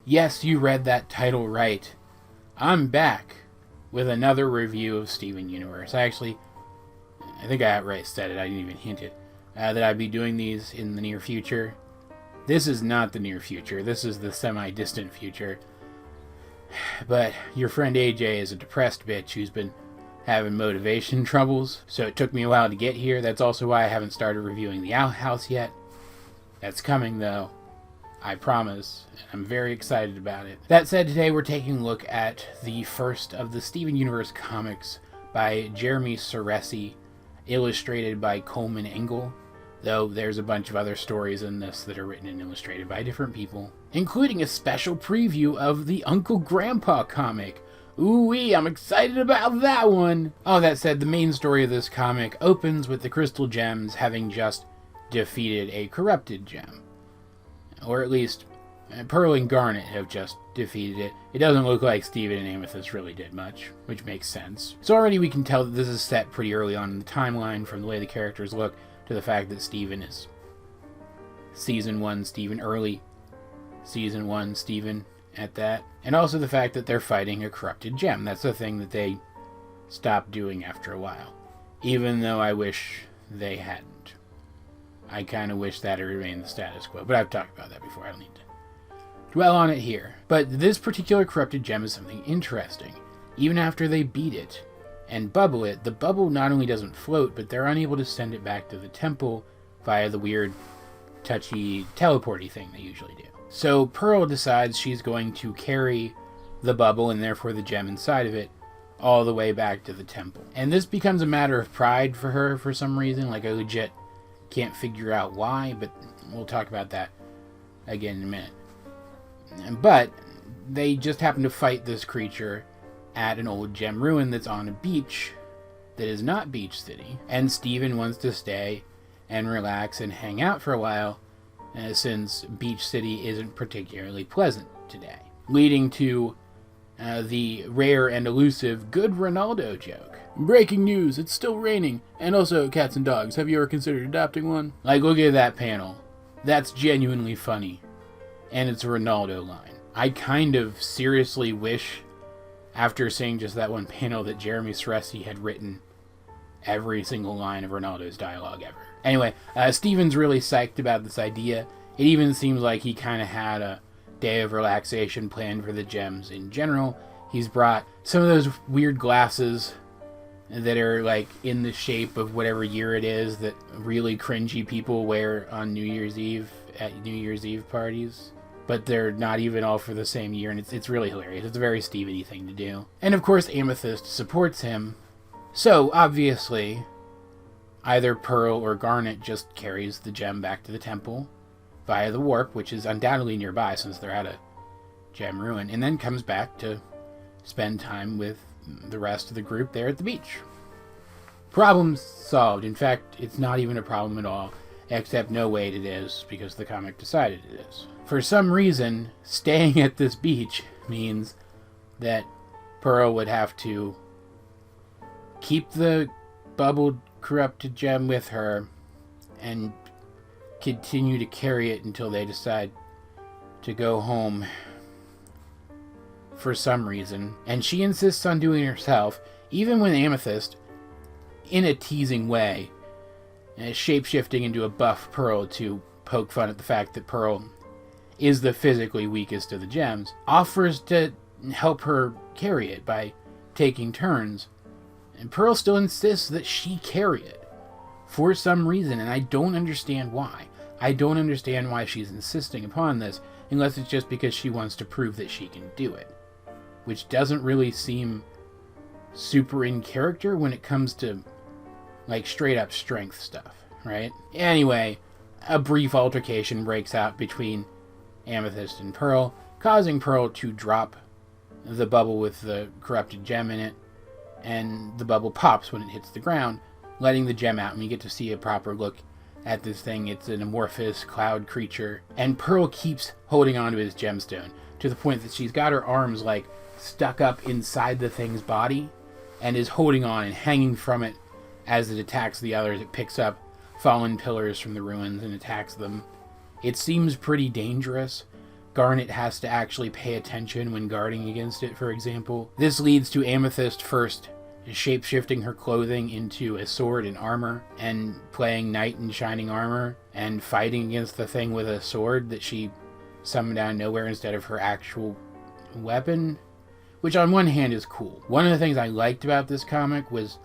Yes, you read that title right. I'm back with another review of Steven Universe. I think I outright said it, I didn't even hint it, that I'd be doing these in the near future. This is not the near future, this is the semi-distant future. But your friend AJ is a depressed bitch who's been having motivation troubles, so it took me a while to get here. That's also why I haven't started reviewing the Outhouse yet. That's coming though, I promise. I'm very excited about it. That said, today we're taking a look at the first of the Steven Universe comics by Jeremy Ceresi, illustrated by Coleman Engel, though there's a bunch of other stories in this that are written and illustrated by different people, including a special preview of the Uncle Grandpa comic. Ooh-wee, I'm excited about that one! All that said, the main story of this comic opens with the Crystal Gems having just defeated a corrupted gem. Or at least, Pearl and Garnet have just defeated it. It doesn't look like Steven and Amethyst really did much, which makes sense. So already we can tell that this is set pretty early on in the timeline, from the way the characters look to the fact that Steven is Season 1 Steven early, Season 1 Steven at that. And also the fact that they're fighting a corrupted gem. That's the thing that they stopped doing after a while. Even though I wish they hadn't. I kind of wish that had remained the status quo. But I've talked about that before. I don't need to dwell on it here. But this particular corrupted gem is something interesting. Even after they beat it and bubble it, the bubble not only doesn't float, but they're unable to send it back to the temple via the weird, touchy, teleporty thing they usually do. So Pearl decides she's going to carry the bubble, and therefore the gem inside of it, all the way back to the temple. And this becomes a matter of pride for her for some reason. Like, I legit can't figure out why, but we'll talk about that again in a minute. But they just happen to fight this creature at an old gem ruin that's on a beach that is not Beach City. And Steven wants to stay and relax and hang out for a while, since Beach City isn't particularly pleasant today. Leading to the rare and elusive Good Ronaldo joke. Breaking news, it's still raining. And also cats and dogs. Have you ever considered adopting one? Like, look at that panel. That's genuinely funny. And it's a Ronaldo line. I kind of seriously wish, after seeing just that one panel, that Jeremy Ceresi had written every single line of Ronaldo's dialogue ever. Anyway, Steven's really psyched about this idea. It even seems like he kind of had a day of relaxation planned for the gems in general. He's brought some of those weird glasses that are like in the shape of whatever year it is that really cringy people wear on New Year's Eve at New Year's Eve parties. But they're not even all for the same year, and it's really hilarious. It's a very Steven-y thing to do. And of course, Amethyst supports him. So, obviously, either Pearl or Garnet just carries the gem back to the temple via the warp, which is undoubtedly nearby since they're at a gem ruin, and then comes back to spend time with the rest of the group there at the beach. Problem solved. In fact, it's not even a problem at all, except no wait, it is, because the comic decided it is. For some reason, staying at this beach means that Pearl would have to keep the bubbled corrupted gem with her and continue to carry it until they decide to go home for some reason. And she insists on doing it herself, even when Amethyst, in a teasing way, shape-shifting into a buff Pearl to poke fun at the fact that Pearl is the physically weakest of the gems, offers to help her carry it by taking turns. And Pearl still insists that she carry it for some reason, and I don't understand why. I don't understand why she's insisting upon this, unless it's just because she wants to prove that she can do it. Which doesn't really seem super in character when it comes to, like, straight up strength stuff, right? Anyway, a brief altercation breaks out between Amethyst and Pearl, causing Pearl to drop the bubble with the corrupted gem in it, and the bubble pops when it hits the ground, letting the gem out, and we get to see a proper look at this thing. It's an amorphous cloud creature, and Pearl keeps holding onto his gemstone, to the point that she's got her arms, like, stuck up inside the thing's body, and is holding on and hanging from it as it attacks the others. It picks up fallen pillars from the ruins and attacks them. It seems pretty dangerous, Garnet has to actually pay attention when guarding against it, for example. This leads to Amethyst first shape-shifting her clothing into a sword and armor, and playing knight in shining armor, and fighting against the thing with a sword that she summoned out of nowhere instead of her actual weapon, which on one hand is cool. One of the things I liked about this comic was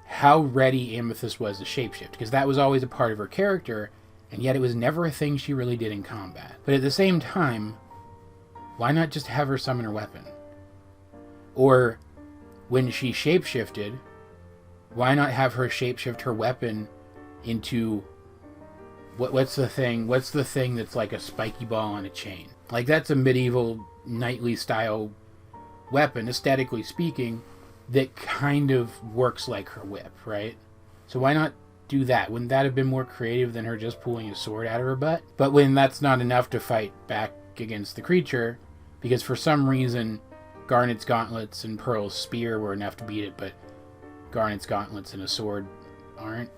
how ready Amethyst was to shapeshift, because that was always a part of her character, and yet it was never a thing she really did in combat. But at the same time, why not just have her summon her weapon? Or when she shapeshifted, why not have her shapeshift her weapon into what's the thing that's like a spiky ball on a chain? Like, that's a medieval knightly style weapon, aesthetically speaking, that kind of works like her whip, right? So why not do that? Wouldn't that have been more creative than her just pulling a sword out of her butt? But when that's not enough to fight back against the creature, because for some reason Garnet's gauntlets and Pearl's spear were enough to beat it, but Garnet's gauntlets and a sword aren't.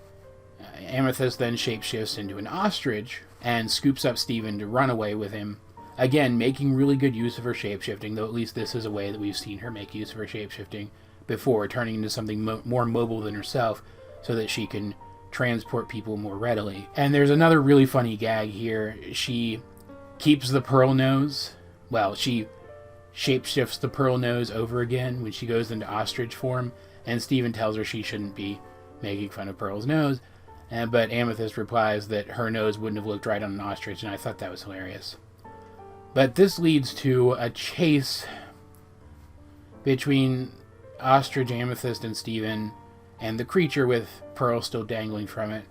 Amethyst then shapeshifts into an ostrich and scoops up Steven to run away with him. Again, making really good use of her shapeshifting, though at least this is a way that we've seen her make use of her shapeshifting before, turning into something more mobile than herself so that she can transport people more readily. And there's another really funny gag here. She keeps the pearl nose. Well, she shapeshifts the pearl nose over again when she goes into ostrich form, and Steven tells her she shouldn't be making fun of Pearl's nose, but Amethyst replies that her nose wouldn't have looked right on an ostrich, and I thought that was hilarious. But this leads to a chase between Ostrich, Amethyst, and Steven, and the creature with Pearl still dangling from it.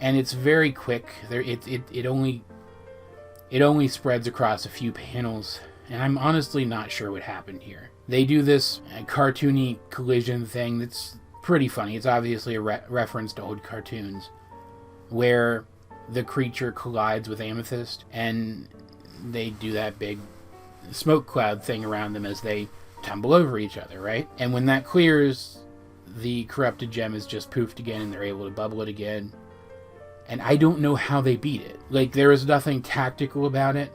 And it's very quick. It only spreads across a few panels, and I'm honestly not sure what happened here. They do this cartoony collision thing that's pretty funny. It's obviously a reference to old cartoons, where the creature collides with Amethyst, and they do that big smoke cloud thing around them as they tumble over each other, right? And when that clears, the corrupted gem is just poofed again, and they're able to bubble it again. And I don't know how they beat it. Like, there is nothing tactical about it.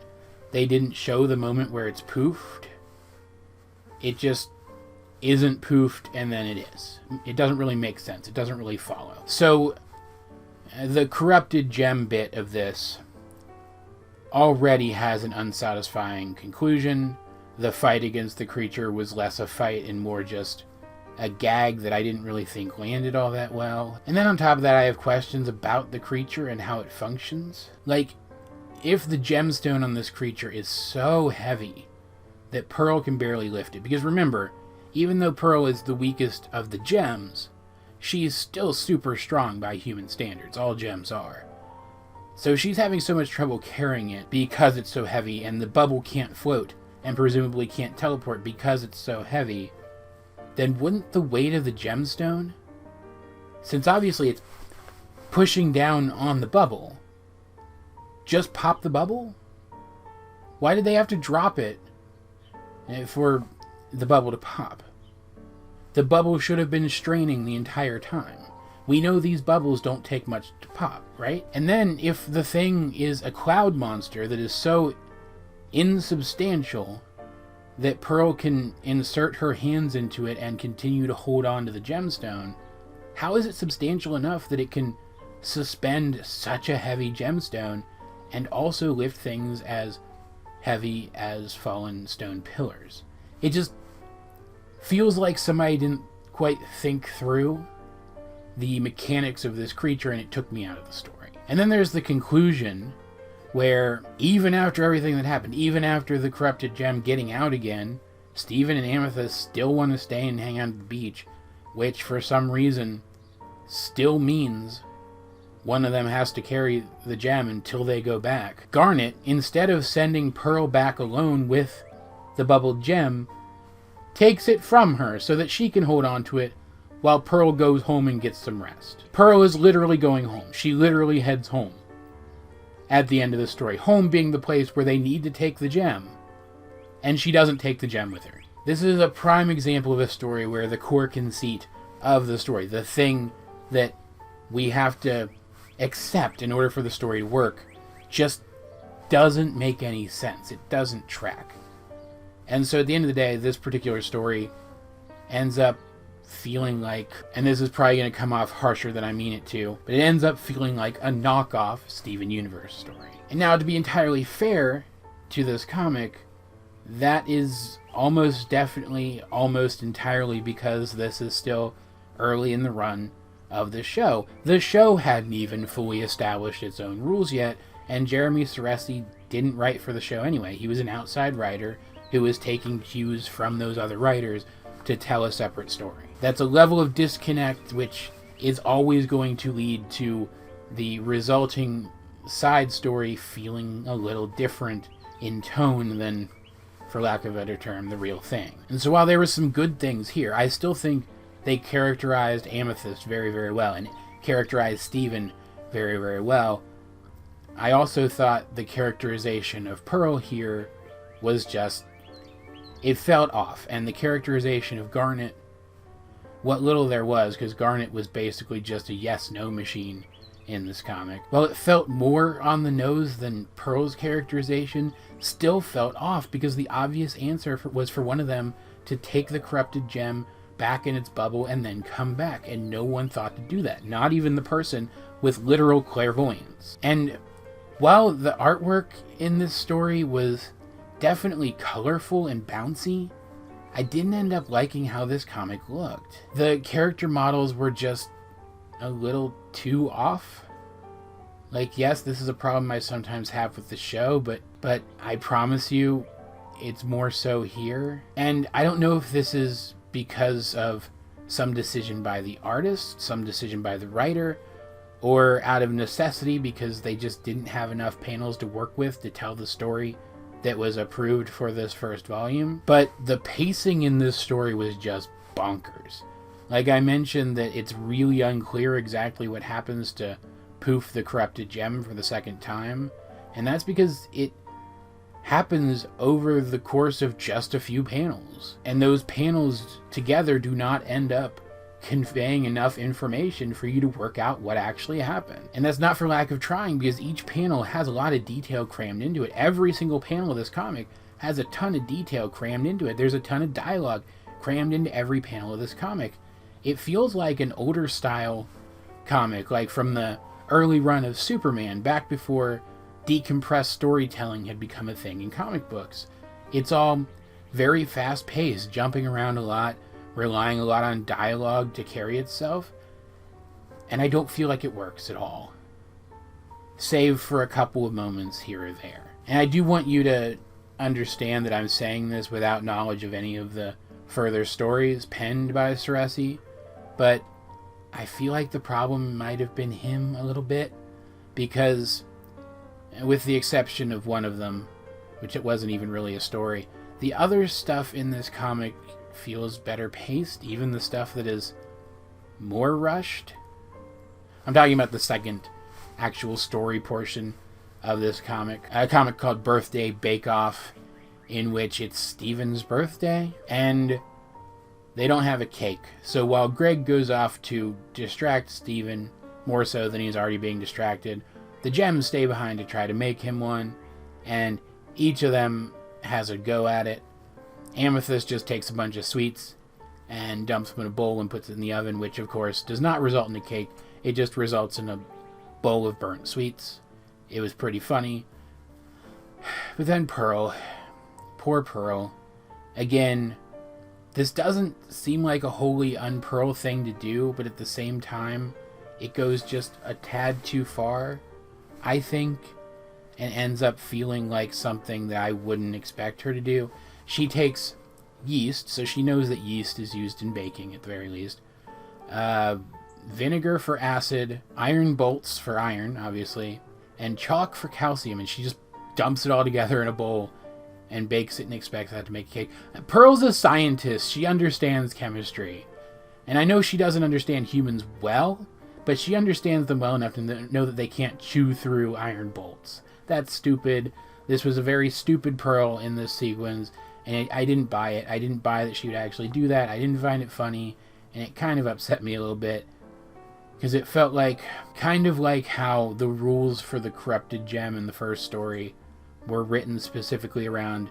They didn't show the moment where it's poofed. It just isn't poofed, and then it is. It doesn't really make sense. It doesn't really follow. So, the corrupted gem bit of this already has an unsatisfying conclusion. The fight against the creature was less a fight and more just a gag that I didn't really think landed all that well. And then on top of that, I have questions about the creature and how it functions. Like, if the gemstone on this creature is so heavy that Pearl can barely lift it, because remember, even though Pearl is the weakest of the gems, she's still super strong by human standards. All gems are. So she's having so much trouble carrying it because it's so heavy, and the bubble can't float and presumably can't teleport because it's so heavy. Then wouldn't the weight of the gemstone, since obviously it's pushing down on the bubble, just pop the bubble? Why did they have to drop it for the bubble to pop? The bubble should have been straining the entire time. We know these bubbles don't take much to pop, right? And then if the thing is a cloud monster that is so insubstantial that Pearl can insert her hands into it and continue to hold on to the gemstone, how is it substantial enough that it can suspend such a heavy gemstone and also lift things as heavy as fallen stone pillars? It just feels like somebody didn't quite think through the mechanics of this creature, and it took me out of the story. And then there's the conclusion, where even after everything that happened, even after the corrupted gem getting out again, Steven and Amethyst still want to stay and hang out at the beach, which for some reason still means one of them has to carry the gem until they go back. Garnet, instead of sending Pearl back alone with the bubbled gem, takes it from her so that she can hold on to it while Pearl goes home and gets some rest. Pearl is literally going home. She literally heads home at the end of the story. Home being the place where they need to take the gem. And she doesn't take the gem with her. This is a prime example of a story where the core conceit of the story, the thing that we have to accept in order for the story to work, just doesn't make any sense. It doesn't track. And so at the end of the day, this particular story ends up feeling like, and this is probably going to come off harsher than I mean it to, but it ends up feeling like a knockoff Steven Universe story. And now, to be entirely fair to this comic, that is almost definitely, almost entirely because this is still early in the run of the show. The show hadn't even fully established its own rules yet, and Jeremy Ceresi didn't write for the show anyway. He was an outside writer who was taking cues from those other writers to tell a separate story. That's a level of disconnect which is always going to lead to the resulting side story feeling a little different in tone than, for lack of a better term, the real thing. And so while there were some good things here, I still think they characterized Amethyst very, very well, and characterized Steven very, very well. I also thought the characterization of Pearl here was just, it felt off. And the characterization of Garnet, what little there was, because Garnet was basically just a yes-no machine in this comic, while it felt more on the nose than Pearl's characterization, still felt off, because the obvious answer was for one of them to take the corrupted gem back in its bubble and then come back, and no one thought to do that, not even the person with literal clairvoyance. And while the artwork in this story was definitely colorful and bouncy, I didn't end up liking how this comic looked. The character models were just a little too off. Like, yes, this is a problem I sometimes have with the show, but I promise you it's more so here. And I don't know if this is because of some decision by the artist, some decision by the writer, or out of necessity because they just didn't have enough panels to work with to tell the story that was approved for this first volume. But the pacing in this story was just bonkers. Like I mentioned, that it's really unclear exactly what happens to Poof the corrupted gem for the second time, and that's because it happens over the course of just a few panels, and those panels together do not end up conveying enough information for you to work out what actually happened. And that's not for lack of trying, because each panel has a lot of detail crammed into it. Every single panel of this comic has a ton of detail crammed into it. There's a ton of dialogue crammed into every panel of this comic. It feels like an older style comic, like from the early run of Superman, back before decompressed storytelling had become a thing in comic books. It's all very fast-paced, jumping around a lot, relying a lot on dialogue to carry itself, and I don't feel like it works at all, save for a couple of moments here or there. And I do want you to understand that I'm saying this without knowledge of any of the further stories penned by Ceresi, but I feel like the problem might have been him a little bit, because with the exception of one of them, which it wasn't even really a story, the other stuff in this comic feels better paced, even the stuff that is more rushed. I'm talking about the second actual story portion of this comic, a comic called Birthday Bake Off, in which it's Steven's birthday, and they don't have a cake. So while Greg goes off to distract Steven, more so than he's already being distracted, the gems stay behind to try to make him one, and each of them has a go at it. Amethyst just takes a bunch of sweets and dumps them in a bowl and puts it in the oven, which of course does not result in a cake. It just results in a bowl of burnt sweets. It was pretty funny. But then Pearl, poor Pearl, again, this doesn't seem like a wholly un-Pearl thing to do, but at the same time, it goes just a tad too far, I think, and ends up feeling like something that I wouldn't expect her to do. She takes yeast, so she knows that yeast is used in baking at the very least. Vinegar for acid, iron bolts for iron, obviously, and chalk for calcium, and she just dumps it all together in a bowl and bakes it and expects that to make a cake. Pearl's a scientist. She understands chemistry. And I know she doesn't understand humans well, but she understands them well enough to know that they can't chew through iron bolts. That's stupid. This was a very stupid Pearl in this sequence, and I didn't buy it. I didn't buy that she would actually do that. I didn't find it funny, and it kind of upset me a little bit, because it felt like, kind of like how the rules for the corrupted gem in the first story were written specifically around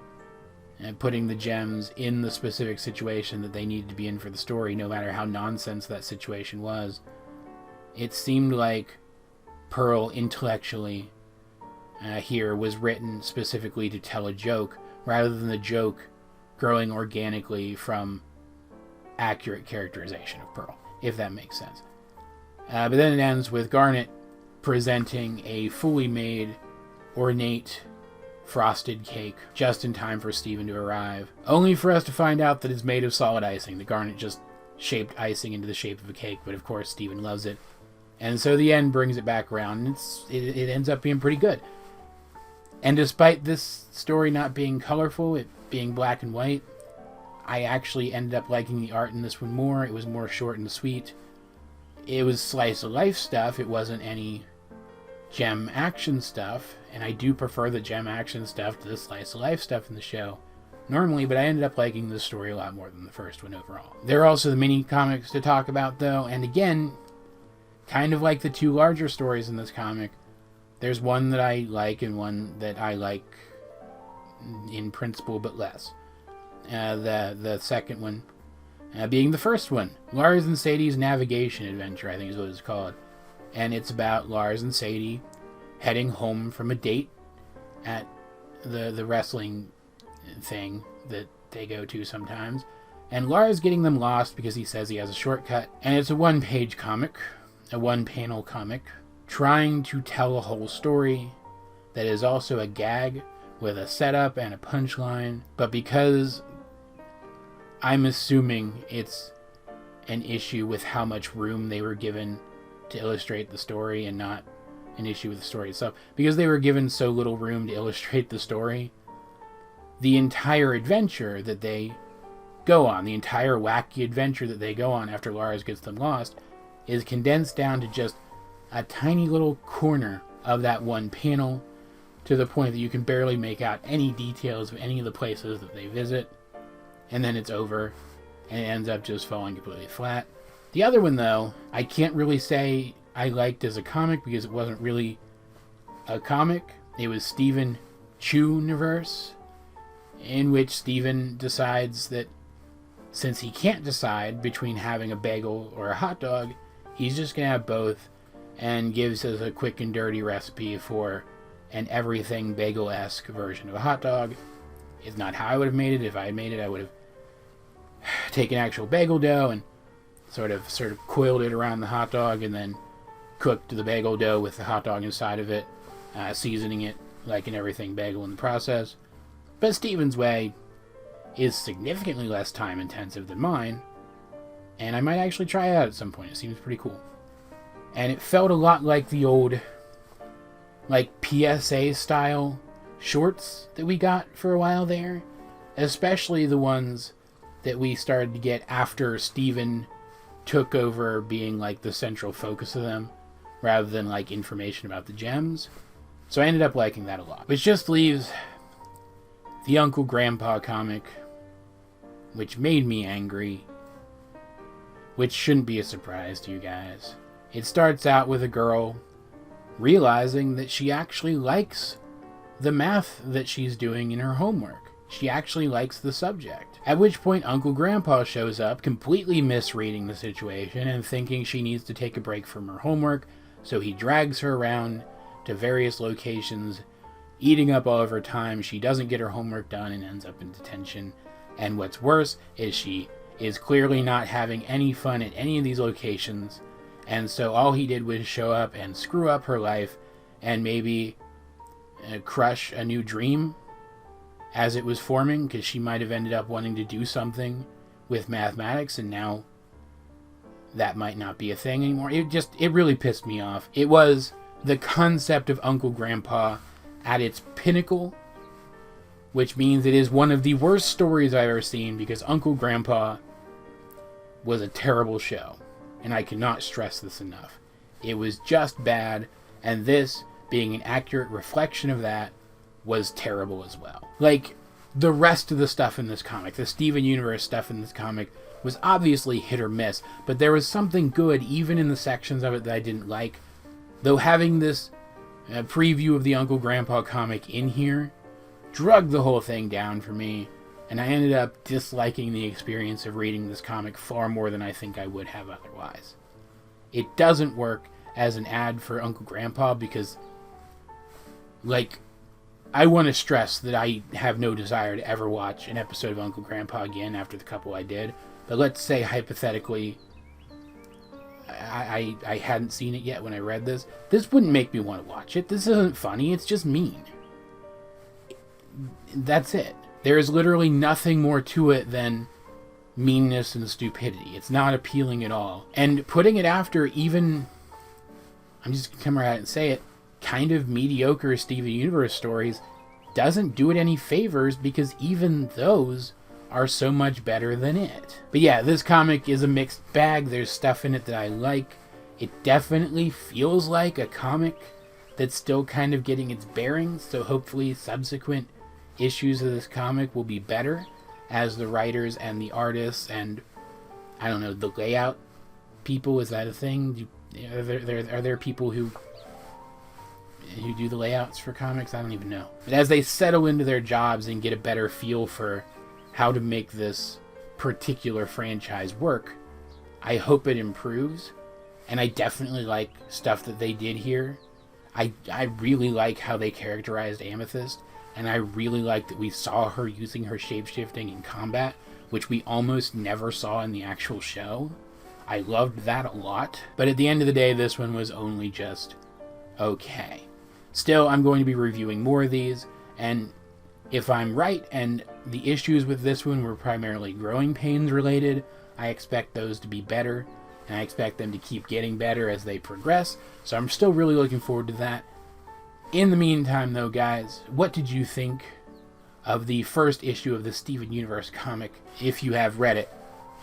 putting the gems in the specific situation that they needed to be in for the story, no matter how nonsense that situation was. It seemed like Pearl intellectually here was written specifically to tell a joke, rather than the joke growing organically from accurate characterization of Pearl, if that makes sense. But then it ends with Garnet presenting a fully made, ornate, frosted cake just in time for Steven to arrive, only for us to find out that it's made of solid icing. The Garnet just shaped icing into the shape of a cake, but of course Steven loves it. And so the end brings it back around, and it ends up being pretty good. And despite this story not being colorful, it being black and white, I actually ended up liking the art in this one more. It was more short and sweet. It was slice of life stuff. It wasn't any gem action stuff, and I do prefer the gem action stuff to the slice of life stuff in the show normally, but I ended up liking this story a lot more than the first one overall. There are also the mini comics to talk about, though, and again, kind of like the two larger stories in this comic, there's one that I like and one that I like in principle but less. The second one being the first one, Lars and Sadie's Navigation Adventure, I think is what it's called. And it's about Lars and Sadie heading home from a date at the wrestling thing that they go to sometimes. And Lars getting them lost because he says he has a shortcut. And it's a one-page comic, a one-panel comic, trying to tell a whole story that is also a gag with a setup and a punchline. But because I'm assuming it's an issue with how much room they were given to illustrate the story and not an issue with the story itself, because they were given so little room to illustrate the story, the entire adventure that they go on, the entire wacky adventure that they go on after Lars gets them lost, is condensed down to just a tiny little corner of that one panel, to the point that you can barely make out any details of any of the places that they visit, and then it's over, and it ends up just falling completely flat. The other one, though, I can't really say I liked as a comic, because it wasn't really a comic. It was Steven Chuniverse, in which Steven decides that since he can't decide between having a bagel or a hot dog, he's just going to have both, and gives us a quick and dirty recipe for an everything bagel-esque version of a hot dog. It's not how I would have made it. If I had made it, I would have taken actual bagel dough and sort of coiled it around the hot dog, and then cooked the bagel dough with the hot dog inside of it, seasoning it like an everything bagel in the process. But Steven's way is significantly less time intensive than mine, and I might actually try it out at some point. It seems pretty cool. And it felt a lot like the old, like, PSA style shorts that we got for a while there, especially the ones that we started to get after Steven took over being like the central focus of them, rather than like information about the gems. So I ended up liking that a lot. Which just leaves the Uncle Grandpa comic, which made me angry, which shouldn't be a surprise to you guys. It starts out with a girl realizing that she actually likes the math that she's doing in her homework. She actually likes the subject. At which point Uncle Grandpa shows up, completely misreading the situation and thinking she needs to take a break from her homework, so he drags her around to various locations, eating up all of her time. She doesn't get her homework done and ends up in detention. And what's worse is she is clearly not having any fun at any of these locations, and so all he did was show up and screw up her life and maybe crush a new dream as it was forming, because she might have ended up wanting to do something with mathematics, and now that might not be a thing anymore. It really pissed me off. It was the concept of Uncle Grandpa at its pinnacle, which means it is one of the worst stories I've ever seen, because Uncle Grandpa was a terrible show, and I cannot stress this enough. It was just bad, and this, being an accurate reflection of that, was terrible as well. Like, the rest of the stuff in this comic, the Steven Universe stuff in this comic, was obviously hit or miss, but there was something good even in the sections of it that I didn't like. Though having this a preview of the Uncle Grandpa comic in here drugged the whole thing down for me, and I ended up disliking the experience of reading this comic far more than I think I would have otherwise. It doesn't work as an ad for Uncle Grandpa because, like, I want to stress that I have no desire to ever watch an episode of Uncle Grandpa again after the couple I did. But let's say, hypothetically, I hadn't seen it yet when I read this. This wouldn't make me want to watch it. This isn't funny. It's just mean. That's it. There is literally nothing more to it than meanness and stupidity. It's not appealing at all. And putting it after even, I'm just going to come right out and say it, kind of mediocre Steven Universe stories doesn't do it any favors because even those are so much better than it. But yeah, this comic is a mixed bag. There's stuff in it that I like. It definitely feels like a comic that's still kind of getting its bearings, so hopefully subsequent issues of this comic will be better as the writers and the artists and, I don't know, the layout people, is that a thing? Are there people who do the layouts for comics? I don't even know. But as they settle into their jobs and get a better feel for how to make this particular franchise work, I hope it improves. And I definitely like stuff that they did here. I really like how they characterized Amethyst, and I really like that we saw her using her shapeshifting in combat, which we almost never saw in the actual show. I loved that a lot. But at the end of the day, this one was only just okay. Still, I'm going to be reviewing more of these, and if I'm right and the issues with this one were primarily growing pains related, I expect those to be better, and I expect them to keep getting better as they progress, so I'm still really looking forward to that. In the meantime, though, guys, what did you think of the first issue of the Steven Universe comic, if you have read it?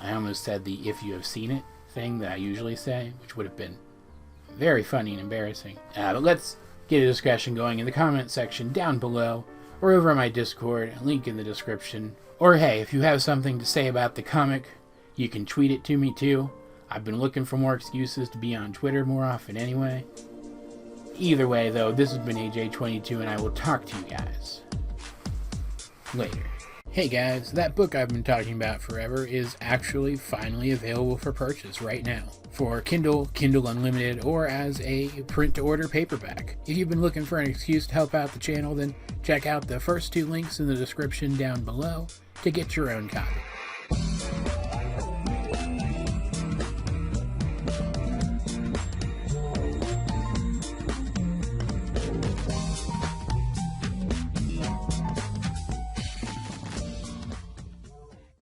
I almost said the if you have seen it thing that I usually say, which would have been very funny and embarrassing. But let's get a discussion going in the comment section down below, or over on my Discord, link in the description. Or hey, if you have something to say about the comic, you can tweet it to me too. I've been looking for more excuses to be on Twitter more often anyway. Either way, though, this has been AJ22, and I will talk to you guys later. Hey guys, that book I've been talking about forever is actually finally available for purchase right now. For Kindle, Kindle Unlimited, or as a print-to-order paperback. If you've been looking for an excuse to help out the channel, then check out the first two links in the description down below to get your own copy.